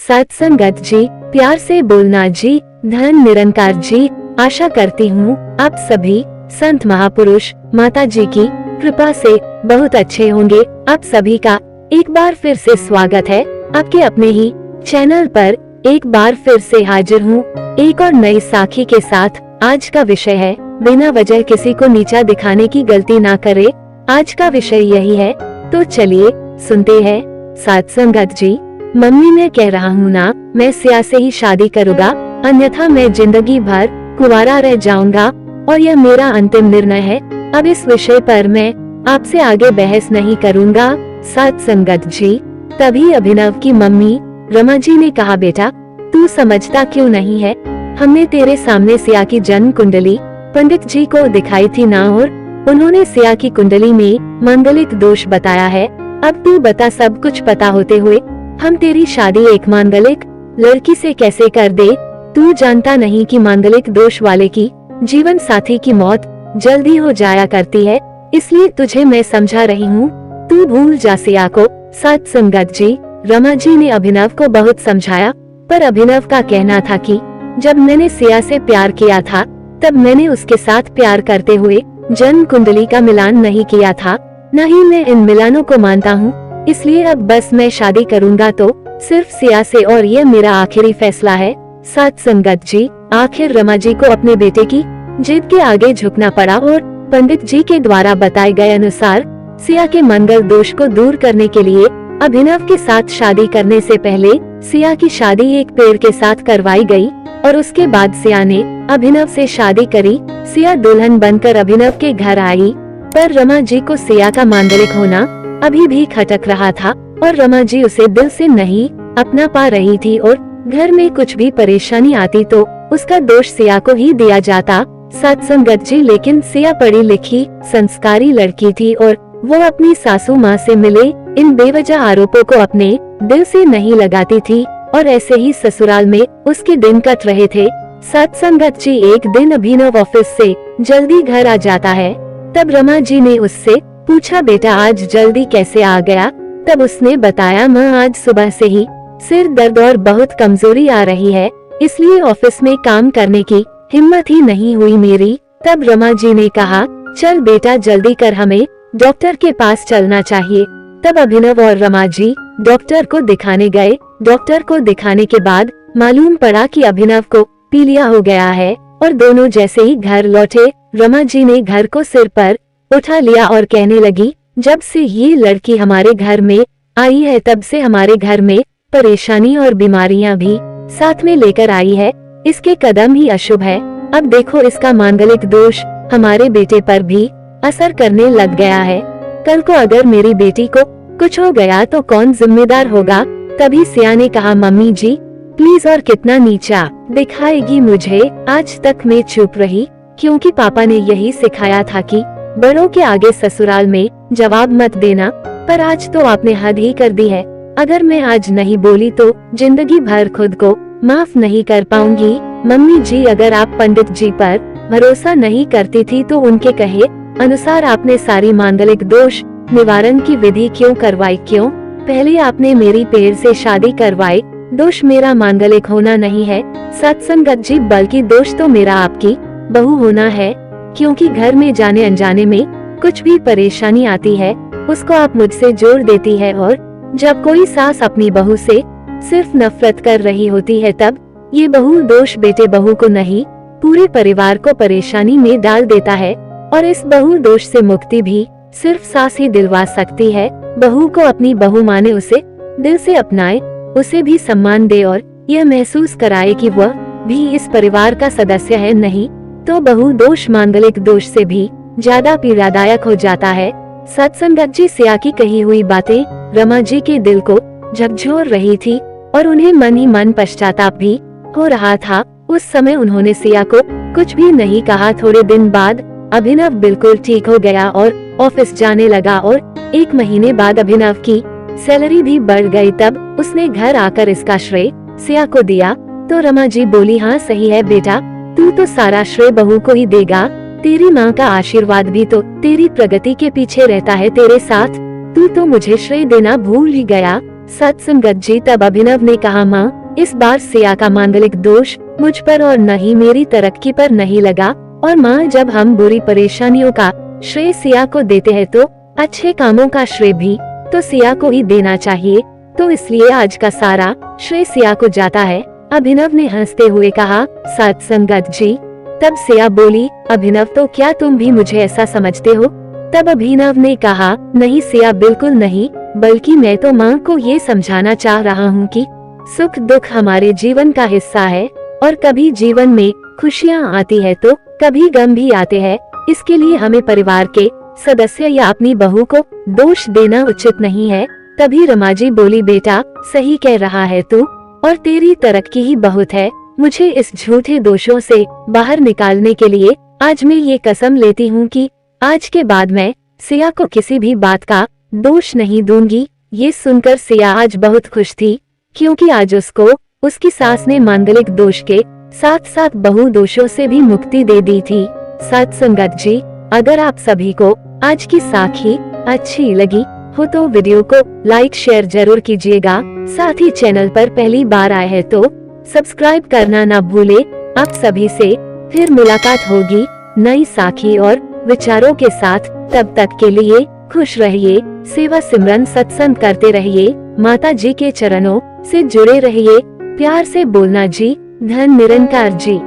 सत्संगत जी, प्यार से बोलना जी, धन निरंकार जी। आशा करती हूँ आप सभी संत महापुरुष माता जी की कृपा से बहुत अच्छे होंगे। आप सभी का एक बार फिर से स्वागत है आपके अपने ही चैनल पर। एक बार फिर से हाजिर हूँ एक और नई साखी के साथ। आज का विषय है बिना वजह किसी को नीचा दिखाने की गलती ना करे। आज का विषय यही है, तो चलिए सुनते हैं। सत्संगत जी, मम्मी मैं कह रहा हूँ ना, मैं सिया से ही शादी करूँगा, अन्यथा मैं जिंदगी भर कुंवारा रह जाऊंगा और यह मेरा अंतिम निर्णय है। अब इस विषय पर मैं आपसे आगे बहस नहीं करूँगा। सत्संगत जी, तभी अभिनव की मम्मी रमा जी ने कहा, बेटा तू समझता क्यों नहीं है, हमने तेरे सामने सिया की जन्म कुंडली पंडित जी को दिखाई थी ना, और उन्होंने सिया की कुंडली में मांगलिक दोष बताया है। अब तू बता, सब कुछ पता होते हुए हम तेरी शादी एक मांगलिक लड़की से कैसे कर दे। तू जानता नहीं कि मांगलिक दोष वाले की जीवन साथी की मौत जल्दी हो जाया करती है, इसलिए तुझे मैं समझा रही हूँ, तू भूल जा सिया को। सत्संगत जी, रमा जी ने अभिनव को बहुत समझाया, पर अभिनव का कहना था कि जब मैंने सिया से प्यार किया था तब मैंने उसके साथ प्यार करते हुए जन्म कुंडली का मिलान नहीं किया था, न ही मैं इन मिलानों को मानता हूँ। इसलिए अब बस मैं शादी करूँगा तो सिर्फ सिया से, और ये मेरा आखिरी फैसला है। सत्संगत जी, आखिर रमा जी को अपने बेटे की जिद के आगे झुकना पड़ा और पंडित जी के द्वारा बताए गए अनुसार सिया के मंगल दोष को दूर करने के लिए अभिनव के साथ शादी करने से पहले सिया की शादी एक पेड़ के साथ करवाई गई, और उसके बाद सिया ने अभिनव से शादी करी। सिया दुल्हन बनकर अभिनव के घर आई, पर रमा जी को सिया का मांगलिक होना अभी भी खटक रहा था, और रमा जी उसे दिल से नहीं अपना पा रही थी, और घर में कुछ भी परेशानी आती तो उसका दोष सिया को ही दिया जाता। सत्संगत जी, लेकिन सिया पढ़ी लिखी संस्कारी लड़की थी, और वो अपनी सासू माँ से मिले इन बेवजह आरोपों को अपने दिल से नहीं लगाती थी, और ऐसे ही ससुराल में उसके दिन कट रहे थे। सत्संगत जी, एक दिन अभिनव ऑफिस से जल्दी घर आ जाता है, तब रमा जी ने उससे पूछा, बेटा आज जल्दी कैसे आ गया। तब उसने बताया, माँ आज सुबह से ही सिर दर्द और बहुत कमजोरी आ रही है, इसलिए ऑफिस में काम करने की हिम्मत ही नहीं हुई मेरी। तब रमा जी ने कहा, चल बेटा जल्दी कर, हमें डॉक्टर के पास चलना चाहिए। तब अभिनव और रमा जी डॉक्टर को दिखाने गए। डॉक्टर को दिखाने के बाद मालूम पड़ा कि अभिनव को पीलिया हो गया है, और दोनों जैसे ही घर लौटे रमा जी ने घर को सिर पर उठा लिया और कहने लगी, जब से ये लड़की हमारे घर में आई है तब से हमारे घर में परेशानी और बीमारियां भी साथ में लेकर आई है। इसके कदम ही अशुभ है। अब देखो इसका मांगलिक दोष हमारे बेटे पर भी असर करने लग गया है। कल को अगर मेरी बेटी को कुछ हो गया तो कौन जिम्मेदार होगा। तभी सिया ने कहा, मम्मी जी प्लीज, और कितना नीचा दिखाएगी मुझे। आज तक मैं चुप रही क्योंकि पापा ने यही सिखाया था कि बड़ों के आगे ससुराल में जवाब मत देना, पर आज तो आपने हद ही कर दी है। अगर मैं आज नहीं बोली तो जिंदगी भर खुद को माफ नहीं कर पाऊंगी। मम्मी जी, अगर आप पंडित जी पर भरोसा नहीं करती थी तो उनके कहे अनुसार आपने सारी मांगलिक दोष निवारण की विधि क्यों करवाई? क्यों पहले आपने मेरी पेड़ से शादी करवाई? दोष मेरा मांगलिक होना नहीं है सत्संगत जी, बल्कि दोष तो मेरा आपकी बहू होना है, क्योंकि घर में जाने अनजाने में कुछ भी परेशानी आती है उसको आप मुझसे जोड़ देती है, और जब कोई सास अपनी बहू से सिर्फ नफरत कर रही होती है तब ये बहू दोष बेटे बहू को नहीं पूरे परिवार को परेशानी में डाल देता है, और इस बहू दोष से मुक्ति भी सिर्फ सास ही दिलवा सकती है। बहू को अपनी बहू माने, उसे दिल से अपनाए, उसे भी सम्मान दे और यह महसूस कराए कि वह भी इस परिवार का सदस्य है, नहीं तो बहू दोष मांगलिक दोष से भी ज्यादा पीड़ादायक हो जाता है। सत्संगत जी, सिया की कही हुई बातें रमा जी के दिल को झकझोर रही थी, और उन्हें मन ही मन पश्चाताप भी हो रहा था। उस समय उन्होंने सिया को कुछ भी नहीं कहा। थोड़े दिन बाद अभिनव बिल्कुल ठीक हो गया और ऑफिस जाने लगा, और 1 महीने बाद अभिनव की सैलरी भी बढ़ गई। तब उसने घर आकर इसका श्रेय सिया को दिया, तो रमा जी बोली, हाँ सही है बेटा, तू तो सारा श्रेय बहू को ही देगा। तेरी माँ का आशीर्वाद भी तो तेरी प्रगति के पीछे रहता है तेरे साथ। तू तो मुझे श्रेय देना भूल ही गया। सत्संगत जी, तब अभिनव ने कहा, माँ, इस बार सिया का मांगलिक दोष मुझ पर और न ही मेरी तरक्की पर नहीं लगा, और माँ, जब हम बुरी परेशानियों का श्रेय सिया को देते हैं तो अच्छे कामों का श्रेय भी तो सिया को ही देना चाहिए, तो इसलिए आज का सारा श्रेय सिया को जाता है। अभिनव ने हंसते हुए कहा, सत्संगत जी। तब सिया बोली, अभिनव, तो क्या तुम भी मुझे ऐसा समझते हो? तब अभिनव ने कहा, नहीं सिया, बिल्कुल नहीं, बल्कि मैं तो माँ को ये समझाना चाह रहा हूँ कि सुख दुख हमारे जीवन का हिस्सा है, और कभी जीवन में खुशियाँ आती है तो कभी गम भी आते हैं। इसके लिए हमें परिवार के सदस्य या अपनी बहू को दोष देना उचित नहीं है। तभी रमाजी बोली, बेटा, सही कह रहा है तू, और तेरी तरक्की ही बहुत है। मुझे इस झूठे दोषों से बाहर निकालने के लिए आज मैं ये कसम लेती हूँ कि आज के बाद मैं सिया को किसी भी बात का दोष नहीं दूंगी। ये सुनकर सिया आज बहुत खुश थी, क्योंकि आज उसको उसकी सास ने मांगलिक दोष के साथ साथ बहु दोषों से भी मुक्ति दे दी थी। सत्संगत जी, अगर आप सभी को आज की साखी अच्छी लगी हो तो वीडियो को लाइक शेयर जरूर कीजिएगा। साथ ही चैनल पर पहली बार आए हैं तो सब्सक्राइब करना ना भूले। आप सभी से फिर मुलाकात होगी नई साखी और विचारों के साथ। तब तक के लिए खुश रहिए, सेवा सिमरन सत्संग करते रहिए, माता जी के चरणों से जुड़े रहिए। प्यार से बोलना जी, धन निरंकार जी।